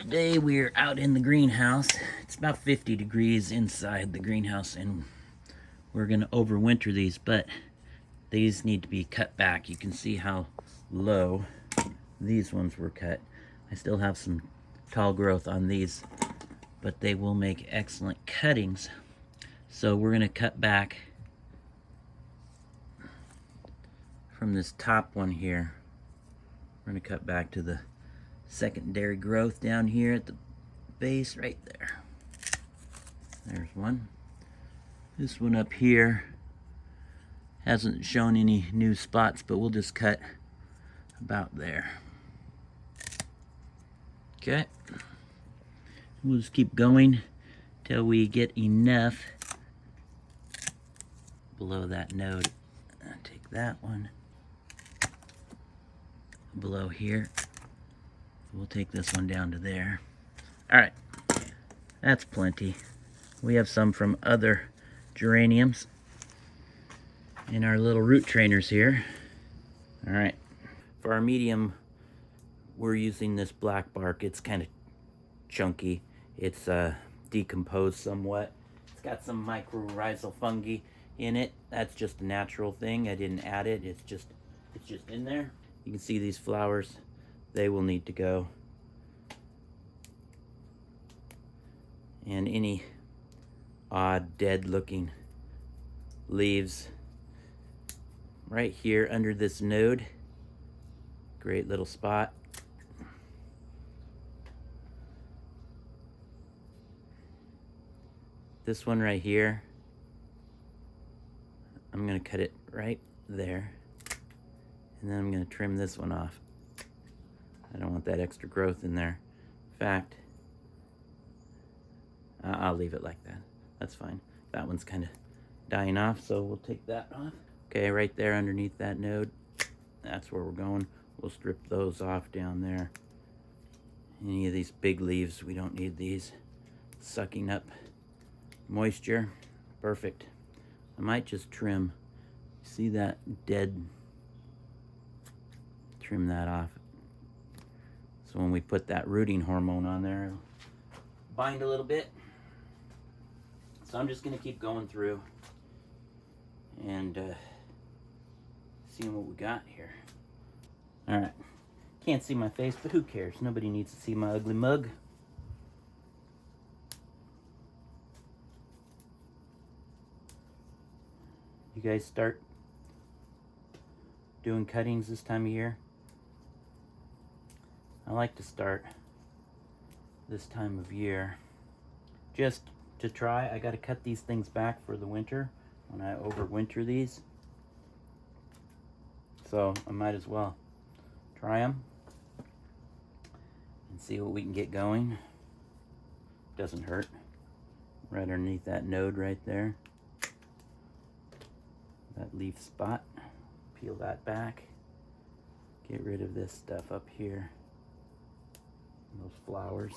Today we're out in the greenhouse. It's about 50 degrees inside the greenhouse and we're gonna overwinter these, but these need to be cut back. You can see how low these ones were cut. I still have some tall growth on these, but they will make excellent cuttings. So we're gonna cut back from this top one here. We're gonna cut back to the secondary growth down here at the base right there. There's one. This one up here hasn't shown any new spots, but we'll just cut about there. Okay. We'll just keep going till we get enough below that node. Take that one below here. We'll take this one down to there. All right, that's plenty. We have some from other geraniums in our little root trainers here. All right, for our medium, we're using this black bark. It's kind of chunky. It's decomposed somewhat. It's got some mycorrhizal fungi in it. That's just a natural thing. I didn't add it. It's just in there. You can see these flowers. They will need to go. And any odd dead looking leaves right here under this node. Great little spot. This one right here, I'm gonna cut it right there. And then I'm gonna trim this one off. I don't want that extra growth in there. In fact, I'll leave it like that. That's fine. That one's kind of dying off, so we'll take that off. Okay, right there underneath that node, that's where we're going. We'll strip those off down there. Any of these big leaves, we don't need these. Sucking up moisture. Perfect. I might just trim. See that dead? Trim that off. So when we put that rooting hormone on there, it'll bind a little bit. So I'm just gonna keep going through and seeing what we got here. All right, can't see my face, but who cares? Nobody needs to see my ugly mug. You guys start doing cuttings this time of year? I like to start this time of year just to try. I got to cut these things back for the winter when I overwinter these. So I might as well try them and see what we can get going. Doesn't hurt. Right underneath that node right there. That leaf spot. Peel that back. Get rid of this stuff up here. Those flowers.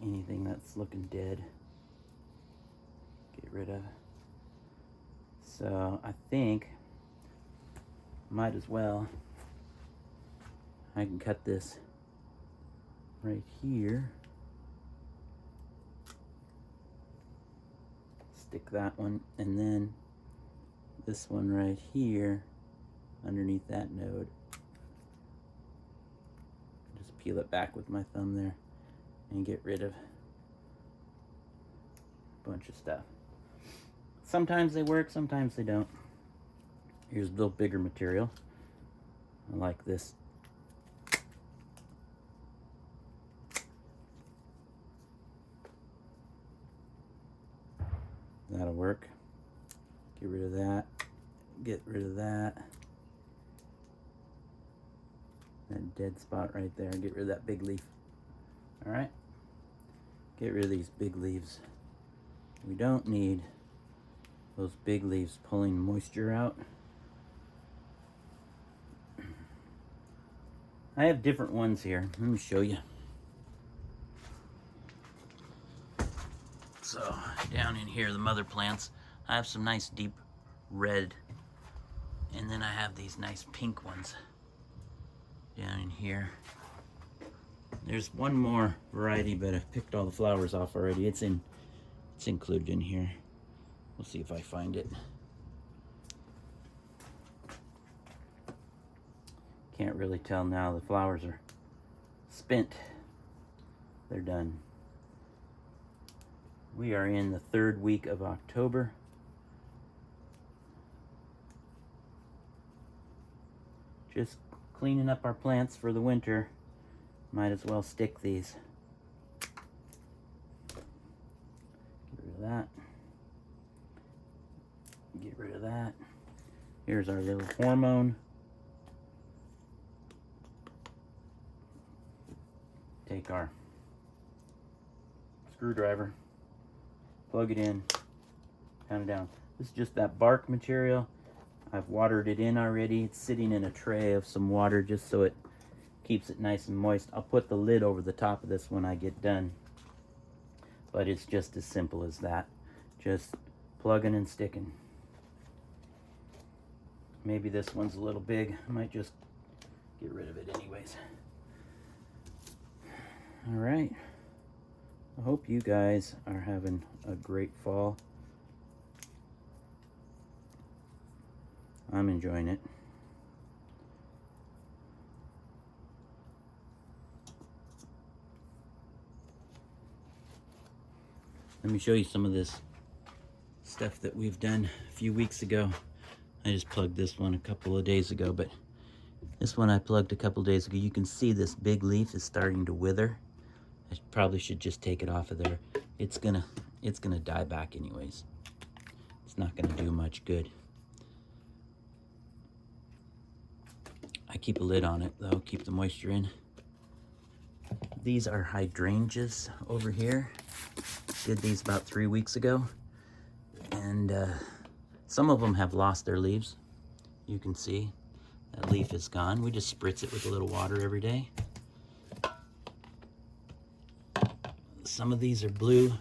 Anything that's looking dead, get rid of. So I think might as well. I can cut this right here. Stick that one, and then this one right here underneath that node. Just peel it back with my thumb there and get rid of a bunch of stuff. Sometimes they work, sometimes they don't. Here's a little bigger material. I like this. That'll work. Get rid of that. Get rid of that. That dead spot right there. Get rid of that big leaf. All right. Get rid of these big leaves. We don't need those big leaves pulling moisture out. I have different ones here. Let me show you. So down in here, the mother plants, I have some nice deep red, and then I have these nice pink ones down in here. There's one more variety, but I picked all the flowers off already. It's included in here. We'll see if I find it. Can't really tell now. The flowers are spent. They're done. We are in the 3rd week of October. Just cleaning up our plants for the winter. Might as well stick these. Get rid of that. Get rid of that. Here's our little hormone. Take our screwdriver, plug it in, pound it down. This is just that bark material. I've watered it in already. It's sitting in a tray of some water just so it keeps it nice and moist. I'll put the lid over the top of this when I get done. But it's just as simple as that. Just plugging and sticking. Maybe this one's a little big. I might just get rid of it anyways. All right. I hope you guys are having a great fall. I'm enjoying it. Let me show you some of this stuff that we've done a few weeks ago. I just plugged this one a couple of days ago, but this one I plugged a couple of days ago. You can see this big leaf is starting to wither. I probably should just take it off of there. It's gonna die back anyways. It's not gonna do much good. I keep a lid on it though, keep the moisture in. These are hydrangeas over here. Did these about 3 weeks ago. And some of them have lost their leaves. You can see that leaf is gone. We just spritz it with a little water every day. Some of these are blue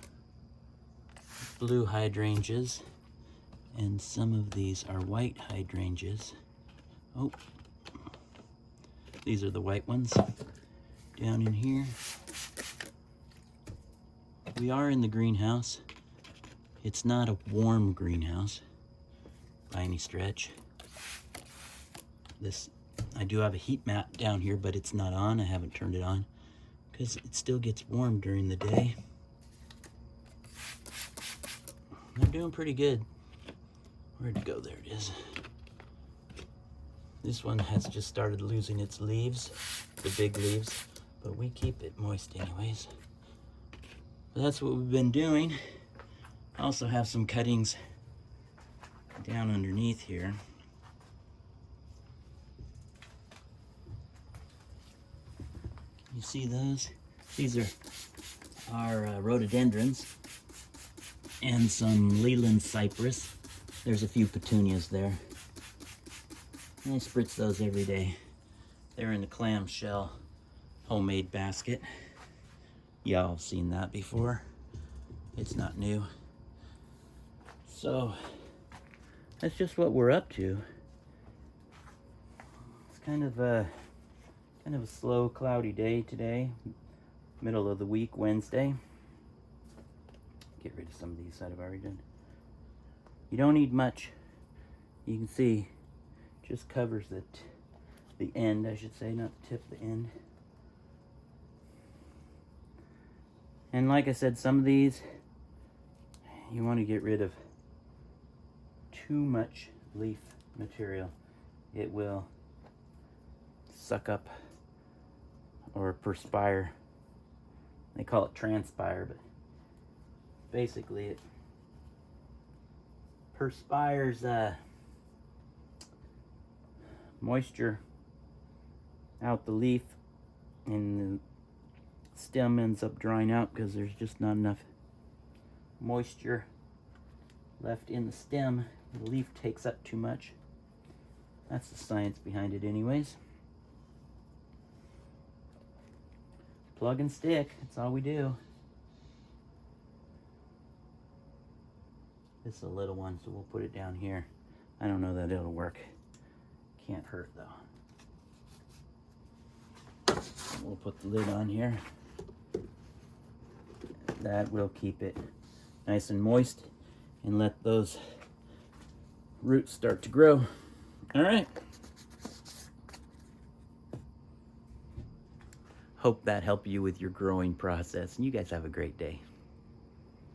hydrangeas, and some of these are white hydrangeas. Oh, these are the white ones down in here. We are in the greenhouse. It's not a warm greenhouse by any stretch. I do have a heat mat down here, but it's not on. I haven't turned it on because it still gets warm during the day. They're doing pretty good. Where'd it go? There it is. This one has just started losing its leaves, the big leaves, but we keep it moist anyways. But that's what we've been doing. I also have some cuttings down underneath here. You see those? These are our rhododendrons and some Leland cypress. There's a few petunias there. I spritz those every day. They're in the clamshell homemade basket. Y'all have seen that before. It's not new. So that's just what we're up to. It's kind of a slow, cloudy day today. Middle of the week, Wednesday. Get rid of some of these that I've already done. You don't need much. You can see, just covers the end, I should say, not the tip, the end. And like I said, some of these, you want to get rid of too much leaf material. It will suck up or perspire. They call it transpire, but basically it perspires moisture out the leaf, and the stem ends up drying out because there's just not enough moisture left in the stem. The leaf takes up too much. That's the science behind it anyways. Plug and stick, that's all we do. This is a little one, so we'll put it down here. I don't know that it'll work. Can't hurt though. We'll put the lid on here. That will keep it nice and moist and let those roots start to grow. All right. Hope that helped you with your growing process, and you guys have a great day.